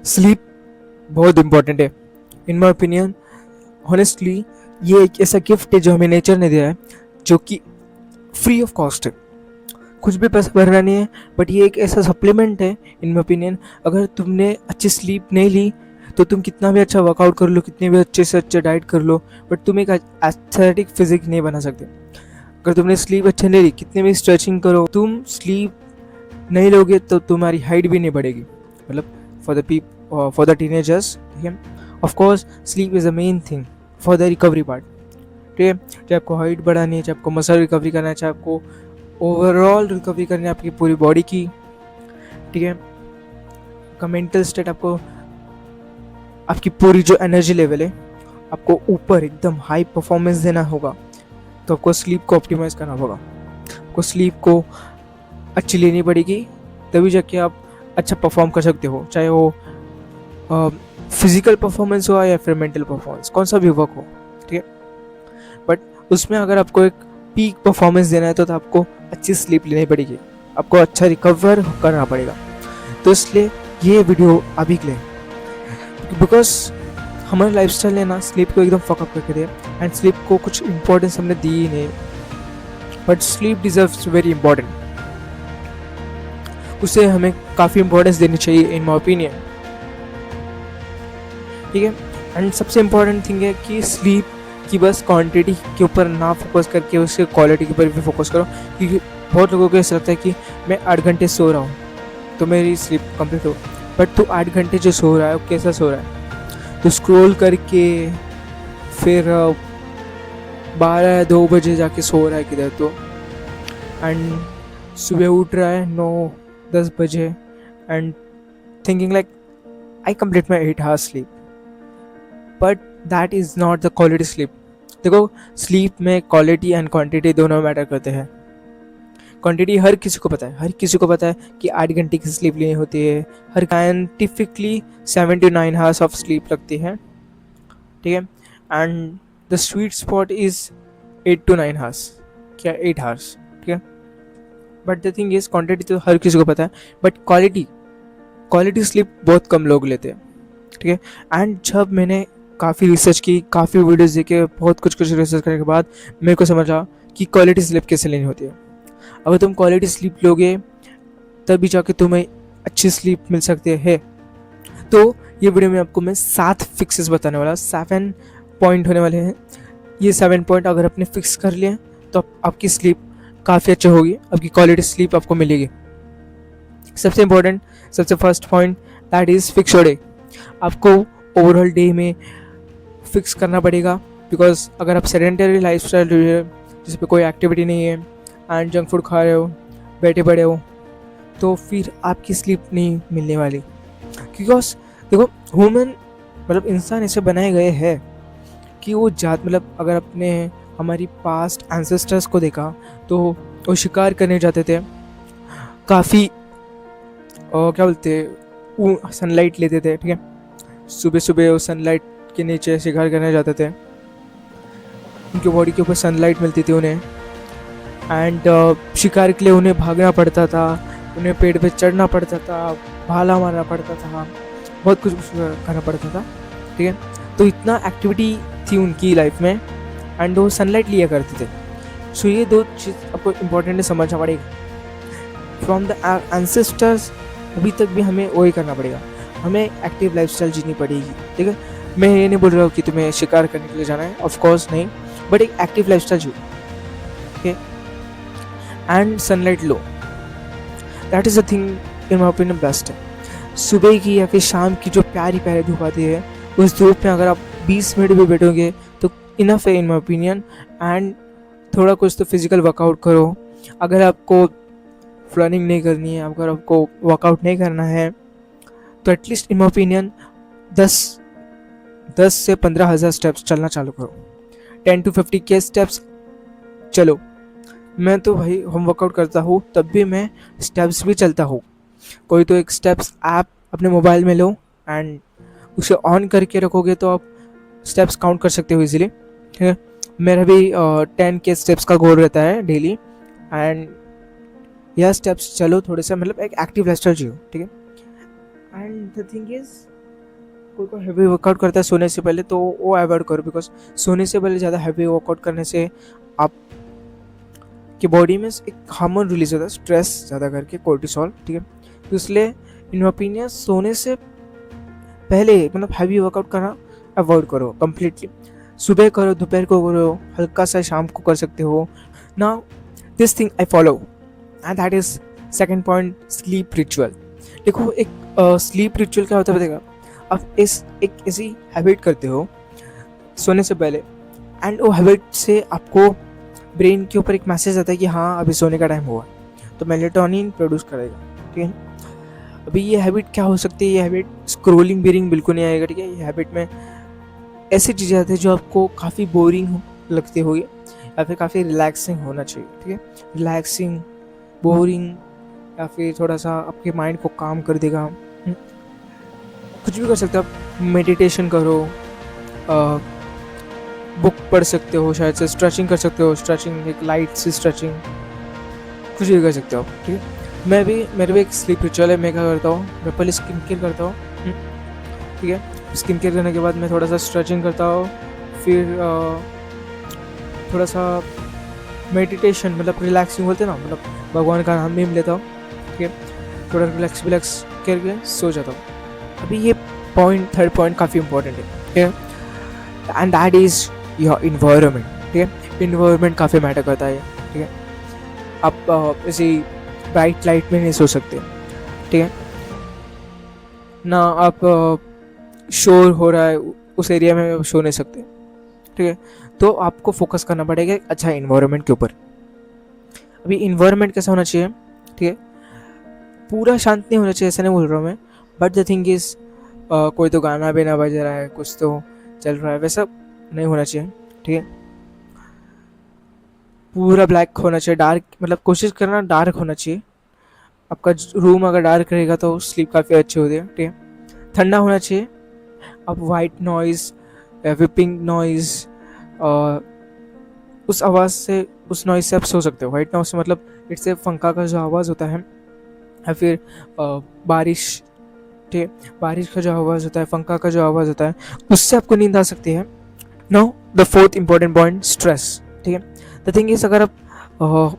Sleep बहुत important है इन my opinion. Honestly ये एक ऐसा गिफ्ट है जो हमें नेचर ने दिया है, जो कि फ्री ऑफ कॉस्ट है, कुछ भी पैसा भरना नहीं है। बट ये एक ऐसा सप्लीमेंट है इन माई ओपिनियन। अगर तुमने अच्छी स्लीप नहीं ली तो तुम कितना भी अच्छा वर्कआउट कर लो, कितने भी अच्छे से अच्छे डाइट कर लो, बट तुम एक एस्थेटिक फिजिक नहीं बना सकते। अगर तुमने स्लीप अच्छे नहीं ली, कितने भी स्ट्रेचिंग करो, तुम स्लीप नहीं लोगे तो तुम्हारी हाइट भी नहीं बढ़ेगी। मतलब फॉर द टीनेजर्स, ठीक है, of course sleep is the main thing for the recovery part. ठीक है, चाहे आपको हाइट बढ़ानी है, चाहे आपको मसल रिकवरी करना है, चाहे आपको ओवरऑल रिकवरी करनी है आपकी पूरी बॉडी की, ठीक है, का मेंटल स्टेट, आपको आपकी पूरी जो एनर्जी लेवल है आपको ऊपर एकदम हाई परफॉर्मेंस देना होगा, तो आपको स्लीप को ऑप्टिमाइज़ करना होगा। आपको स्लीप को अच्छी लेनी पड़ेगी, तभी जाके आप अच्छा परफॉर्म कर सकते हो, चाहे वो फिजिकल परफॉर्मेंस हो या फिर मेंटल परफॉर्मेंस, कौन सा भी वर्क हो, ठीक है। बट उसमें अगर आपको एक पीक परफॉर्मेंस देना है तो आपको अच्छी स्लीप लेनी पड़ेगी, आपको अच्छा रिकवर करना पड़ेगा। तो इसलिए ये वीडियो अभी के लिए, बिकॉज हमारे लाइफस्टाइल ने ना स्लीप को एकदम फकअप करके दिया, एंड स्लीप को कुछ इंपॉर्टेंस हमने दी ही नहीं। But sleep deserves very important, उसे हमें काफ़ी इंपॉर्टेंस देनी चाहिए इन माई ओपिनियन, ठीक है। एंड सबसे इम्पॉर्टेंट थिंग है कि स्लीप की बस क्वांटिटी के ऊपर ना फोकस करके उसके क्वालिटी के ऊपर भी फोकस करो, क्योंकि बहुत लोगों को ऐसा लगता है कि मैं 8 घंटे सो रहा हूँ तो मेरी स्लीप कंप्लीट हो। बट तू 8 घंटे जो सो रहा है वो कैसा सो रहा है? तो स्क्रॉल करके फिर 12-2 बजे जाके सो रहा है किधर तो, एंड सुबह उठ रहा है 9-10 बजे and thinking like I complete my 8 hours sleep, but that is not the quality sleep. देखो, स्लीप में क्वालिटी एंड क्वांटिटी दोनों मैटर करते हैं। क्वांटिटी हर किसी को पता है, हर किसी को पता है कि 8 घंटे की स्लीप लेनी होती है, हर scientifically 7 to 9 hours of sleep लगती है, ठीक है। And the sweet spot is 8 to 9 hours, क्या 8 hours, ठीक है। But the thing is quantity तो हर किसी को पता है, बट क्वालिटी स्लीप बहुत कम लोग लेते हैं, ठीक है। एंड जब मैंने काफ़ी रिसर्च की, काफ़ी वीडियोस देखे, बहुत कुछ रिसर्च करने के बाद मेरे को समझा कि क्वालिटी स्लीप कैसे लेनी होती है। अगर तुम क्वालिटी स्लीप लोगे तभी जाके तुम्हें अच्छी स्लीप मिल सकती है। तो ये वीडियो में आपको मैं 7 फिक्सेस बताने वाला, 7 पॉइंट होने वाले हैं। ये 7 पॉइंट अगर आपने फिक्स कर लिए तो आपकी स्लीप काफ़ी अच्छी होगी, आपकी क्वालिटी स्लीप आपको मिलेगी। सबसे इम्पोर्टेंट, सबसे first point, that is fix your day. आपको ओवरऑल डे में फिक्स करना पड़ेगा, बिकॉज अगर आप सेडेंटरी लाइफ स्टाइल जिस पे कोई एक्टिविटी नहीं है एंड जंक फूड खा रहे हो, बैठे पड़े हो, तो फिर आपकी स्लीप नहीं मिलने वाली। बिकॉज देखो, ह्यूमन मतलब इंसान ऐसे बनाए गए हैं कि वो मतलब अगर अपने हमारी पास्ट एंसेस्टर्स को देखा तो वो शिकार करने जाते थे, काफ़ी क्या बोलते, सनलाइट लेते थे, ठीक है। सुबह सुबह वो सनलाइट के नीचे शिकार करने जाते थे, उनकी बॉडी के ऊपर सनलाइट मिलती थी उन्हें, एंड शिकार के लिए उन्हें भागना पड़ता था, उन्हें पेड़ पे चढ़ना पड़ता था, भाला मारना पड़ता था, बहुत कुछ करना पड़ता था, ठीक है। तो इतना एक्टिविटी थी उनकी लाइफ में, एंड वो सनलाइट लिया करते थे। सो ये 2 चीज़ आपको इम्पोर्टेंट समझना पड़ेगा। फ्रॉम द एंसेस्टर्स अभी तक भी हमें वही करना पड़ेगा, हमें एक्टिव लाइफस्टाइल जीनी पड़ेगी, ठीक है। मैं ये नहीं बोल रहा हूँ कि तुम्हें शिकार करने के लिए जाना है, ऑफ कोर्स नहीं, बट एक एक्टिव लाइफस्टाइल जियो, ठीक है। And sunlight low, that is the thing in my opinion best है। सुबह की या फिर शाम की जो प्यारी प्यारी धूप आती है, उस धूप में अगर आप 20 मिनट भी बैठोगे तो इनफ है इन माई ओपिनियन। एंड थोड़ा कुछ तो फिजिकल वर्कआउट करो। अगर आपको रनिंग नहीं करनी है, अगर आपको वर्कआउट नहीं करना है, तो एटलीस्ट इन माई ओपिनियन 10 से 15,000 स्टेप्स चलना चालू करो, 10 to 50K स्टेप्स चलो। मैं तो भाई होम वर्कआउट करता हूँ तब भी मैं स्टेप्स भी चलता हूँ। कोई तो एक स्टेप्स ऐप अपने मोबाइल में लो एंड उसे ऑन करके रखोगे तो आप स्टेप्स काउंट कर सकते हो इजीली, ठीक है। मेरा भी 10K स्टेप्स का गोल रहता है डेली, एंड यह स्टेप्स चलो थोड़े से, मतलब एक एक्टिव लाइफस्टाइल जियो, ठीक है। एंड द थिंग इज, कोई कोई हैवी वर्कआउट करता है सोने से पहले, तो वो अवॉइड करो, बिकॉज सोने से पहले ज़्यादा हैवी वर्कआउट करने से आप की बॉडी में एक हार्मोन रिलीज होता है स्ट्रेस ज़्यादा करके, कोर्टिसोल, ठीक है। तो इसलिए इन ओपिनियन सोने से पहले मतलब हैवी वर्कआउट करना अवॉइड करो कम्प्लीटली। सुबह करो, दोपहर को करो, हल्का सा शाम को कर सकते हो। Now this thing I follow and that is second point, sleep ritual. देखो एक स्लीप रिचुअल क्या होता है बताएगा, आप एक ऐसी हैबिट करते हो सोने से पहले, एंड वो हैबिट से आपको ब्रेन के ऊपर एक मैसेज आता है कि हाँ अभी सोने का टाइम हुआ, तो मेलेटोनिन प्रोड्यूस करेगा, ठीक है। अभी ये हैबिट क्या हो सकती है, ये हैबिट स्क्रोलिंग बीरिंग बिल्कुल नहीं आएगा, ठीक है। ये हैबिट में ऐसी चीज़ें आती है जो आपको काफ़ी बोरिंग लगती होगी या फिर काफ़ी रिलैक्सिंग होना चाहिए, ठीक है। रिलैक्सिंग, बोरिंग, या फिर थोड़ा सा आपके माइंड को काम कर देगा। कुछ भी कर सकते हो आप, मेडिटेशन करो, बुक पढ़ सकते हो, शायद से स्ट्रेचिंग कर सकते हो, स्ट्रेचिंग एक लाइट सी स्ट्रेचिंग, कुछ भी कर सकते हो आप, ठीक है। मेरे भी एक स्लीप रिचुअल है। मैं क्या करता हूँ, मैं पहले स्किन केयर करता हूँ, ठीक है। स्किन केयर करने के बाद मैं थोड़ा सा स्ट्रेचिंग करता हूँ, फिर थोड़ा सा मेडिटेशन, मतलब रिलैक्सिंग बोलते हैं ना, मतलब भगवान का नाम भी लेता हूँ, ठीक है। थोड़ा रिलैक्स करके सो जाता हूँ। अभी ये पॉइंट, थर्ड पॉइंट काफ़ी इंपॉर्टेंट है, ठीक है। And that is your environment, ठीक है। इन्वायरमेंट काफ़ी मैटर करता है, ठीक है। आप ऐसे ब्राइट लाइट में नहीं सो सकते, ठीक है ना। आप शोर हो रहा है उस एरिया में सो नहीं सकते, ठीक है। तो आपको फोकस करना पड़ेगा एक अच्छा इन्वायरमेंट के ऊपर। अभी इन्वायरमेंट कैसा होना चाहिए, ठीक है। पूरा शांत नहीं होना चाहिए, ऐसा नहीं बोल रहा हूँ मैं, बट द थिंग इज कोई तो गाना भी ना बज रहा है, कुछ तो चल रहा है, वैसा नहीं होना चाहिए, ठीक है। पूरा ब्लैक होना चाहिए, डार्क, मतलब कोशिश करना डार्क होना चाहिए। आपका रूम अगर डार्क रहेगा तो स्लीप काफ़ी अच्छी होती है, ठीक है। ठंडा होना चाहिए। अब वाइट नॉइज़, विपिंग नॉइज़, उस आवाज़ से, उस नॉइज़ से आप सो सकते हो। वाइट नॉइज़ मतलब इट्स से पंखा का जो आवाज़ होता है, या फिर बारिश, ठीक है, बारिश का जो आवाज़ होता है, पंखा का जो आवाज़ होता है, उससे आपको नींद आ सकती है। Now the fourth important point, stress, ठीक है। द थिंग इज, अगर आप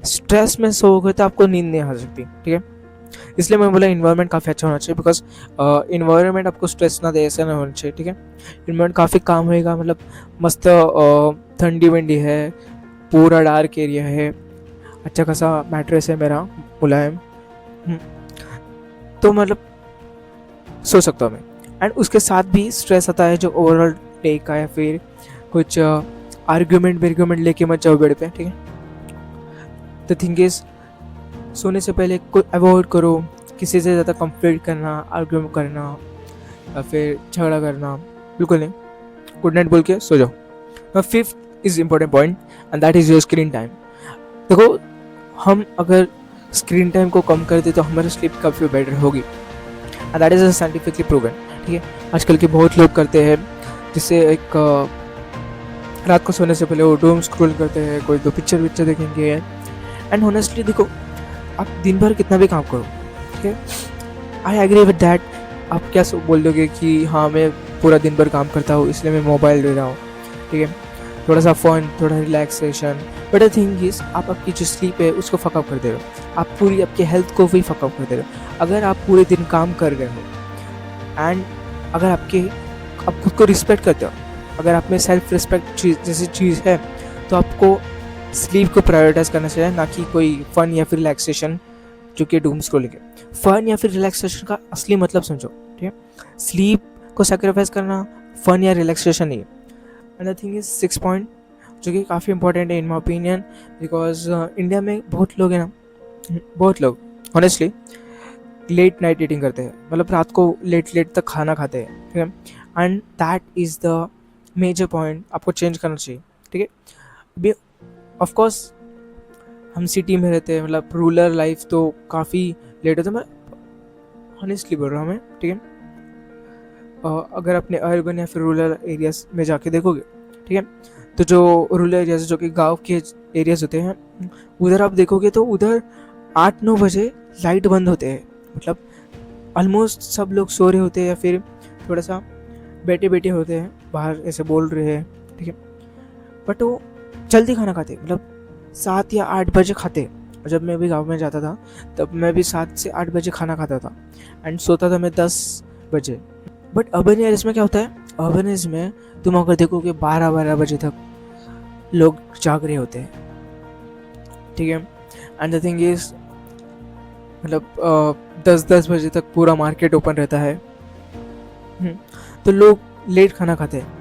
स्ट्रेस में सोओगे तो आपको नींद नहीं आ सकती, ठीक है। इसलिए मैं बोला इन्वायरमेंट काफ़ी अच्छा होना चाहिए, बिकॉज इन्वायरमेंट आपको स्ट्रेस ना दे, ऐसा नहीं होना चाहिए, ठीक है। इन्वायरमेंट काफ़ी काम होएगा, मतलब मस्त ठंडी वंडी है, पूरा डार्क एरिया है, अच्छा खासा मैट्रेस है मेरा मुलायम, तो मतलब सो सकता हूँ मैं। एंड उसके साथ भी स्ट्रेस आता है जो ओवरऑल डे का, या फिर कुछ आर्ग्यूमेंट लेके मत जाओ बेड पे, ठीक है। द थिंग इज, सोने से पहले कोई अवॉइड करो किसी से ज़्यादा कंफ्लिक्ट करना, आर्ग्यू करना, या फिर झगड़ा करना, बिल्कुल नहीं। गुड नाइट बोल के सो जाओ। Fifth is important point, and that is your screen time. देखो, हम अगर स्क्रीन टाइम को कम कर दे तो हमारी स्लीप काफ़ी बेटर होगी, and that is scientifically proven, ठीक है। आजकल के बहुत लोग करते हैं, जिससे एक रात को सोने से पहले वो डूम स्क्रॉल करते हैं, कोई तो पिक्चर देखेंगे। एंड होनेस्टली देखो, आप दिन भर कितना भी काम करो, ठीक है, आई एग्री विद दैट। आप क्या बोल दोगे कि हाँ मैं पूरा दिन भर काम करता हूँ इसलिए मैं मोबाइल ले रहा हूँ, ठीक है, थोड़ा सा फन, थोड़ा relaxation, but the thing is, आप आपकी जो स्लीप है उसको फकअप कर दे रहे हो, आप पूरी आपके हेल्थ को भी फकअप कर दे रहे हो। अगर आप पूरे दिन काम कर रहे हो, एंड अगर आप खुद को रिस्पेक्ट करते हो, अगर आप में सेल्फ रिस्पेक्ट जैसी चीज़ है, तो आपको स्लीप को प्रायोरिटाइज करना चाहिए, ना कि कोई फन या फिर रिलैक्सेशन जो कि डूम स्क्रॉलिंग है। फन या फिर रिलैक्सेशन का असली मतलब समझो, ठीक है। स्लीप को सैक्रिफाइस करना फन या रिलैक्सेशन नहीं है। And the thing is, six point जो कि काफ़ी इंपॉर्टेंट है इन माई ओपिनियन, बिकॉज इंडिया में बहुत लोग हैं ना, बहुत लोग ऑनेस्टली लेट नाइट ईटिंग करते हैं, मतलब रात को लेट तक खाना खाते हैं, ठीक है। And that is the major point, आपको चेंज करना चाहिए, ठीक है। अभी ऑफकोर्स हम सिटी में रहते हैं, मतलब रूरल लाइफ तो काफ़ी लेट होता है, मैं ऑनेस्टली बोल रहा हूँ मैं, ठीक है। अगर अपने अर्बन या फिर रूरल एरियाज में जाके देखोगे, ठीक है, तो जो रूरल एरियाज जो कि गांव के एरियाज होते हैं, उधर आप देखोगे तो उधर 8-9 बजे लाइट बंद होते हैं, मतलब ऑलमोस्ट सब लोग सो रहे होते हैं या फिर थोड़ा सा बैठे बैठे होते हैं, बाहर ऐसे बोल रहे हैं, ठीक है। बट वो जल्दी खाना खाते, मतलब 7 या 8 बजे खाते। और जब मैं भी गाँव में जाता था तब मैं भी 7 से 8 बजे खाना खाता था एंड सोता था मैं 10 बजे। बट अर्बन एरियाज में क्या होता है, अर्बन एरियाज में तुम अगर देखोगे 12 बजे तक लोग जाग रहे होते हैं, ठीक है। एंड द थिंग इज, मतलब 10 बजे तक पूरा मार्केट ओपन रहता है। तो लोग लेट खाना खाते हैं।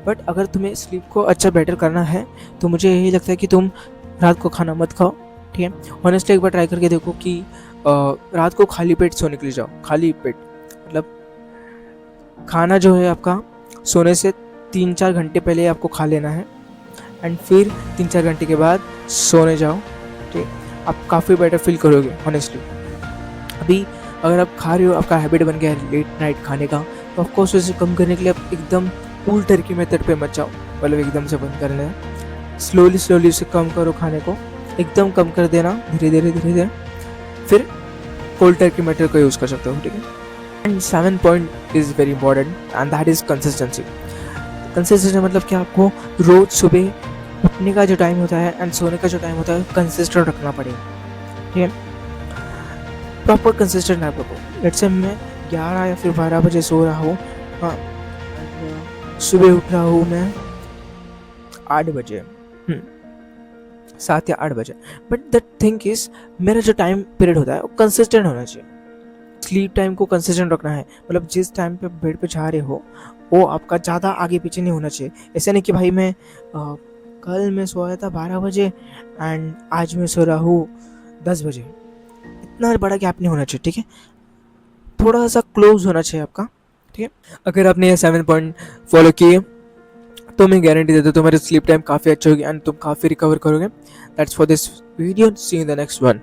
बट अगर तुम्हें स्लीप को अच्छा बेटर करना है तो मुझे यही लगता है कि तुम रात को खाना मत खाओ, ठीक है। ऑनेस्टली एक बार ट्राई करके देखो कि रात को खाली पेट सोने के लिए जाओ। खाली पेट मतलब खाना जो है आपका सोने से 3-4 घंटे पहले आपको खा लेना है एंड फिर 3-4 घंटे के बाद सोने जाओ, ठीक। आप काफ़ी बेटर फील करोगे ऑनेस्टली। अभी अगर आप खा रहे हो, आपका हैबिट बन गया है लेट नाइट खाने का, तो ऑफकोर्स उसे कम करने के लिए आप एकदम कूल टर्की मेथड पे मत जाओ, मतलब एकदम से बंद करना है। स्लोली उसे कम करो, खाने को एकदम कम कर देना धीरे धीरे, फिर कोल्ड टर्की मेथड का यूज़ कर सकते हो, ठीक है। And 7 point is very important and that is consistency. Consistency मतलब कि आपको रोज़ सुबह उठने का जो टाइम होता है एंड सोने का जो टाइम होता है कंसिस्टेंट रखना पड़ेगा, ठीक है। प्रॉपर कंसिस्टेंट है आपको। लेट्स से मैं 11 या फिर 12 बजे सो रहा हूँ, हाँ, सुबह उठ रहा हूँ मैं 8 बजे, 7 या 8 बजे। बट द थिंग इज, मेरा जो टाइम पीरियड होता है वो कंसिस्टेंट होना चाहिए। स्लीप टाइम को कंसिस्टेंट रखना है, मतलब जिस टाइम पे बेड पे जा रहे हो वो आपका ज़्यादा आगे पीछे नहीं होना चाहिए। ऐसा नहीं कि भाई मैं कल मैं सोया था 12 बजे एंड आज मैं सो रहा हूँ 10 बजे। इतना बड़ा गैप नहीं होना चाहिए, ठीक है। थोड़ा सा क्लोज होना चाहिए आपका, ठीक है। अगर आपने ये 7 पॉइंट फॉलो किए तो मैं गारंटी देता हूँ तुम्हारी स्लीप टाइम काफ़ी अच्छी होगी एंड तुम काफ़ी रिकवर करोगे। That's for this video, see in the next one.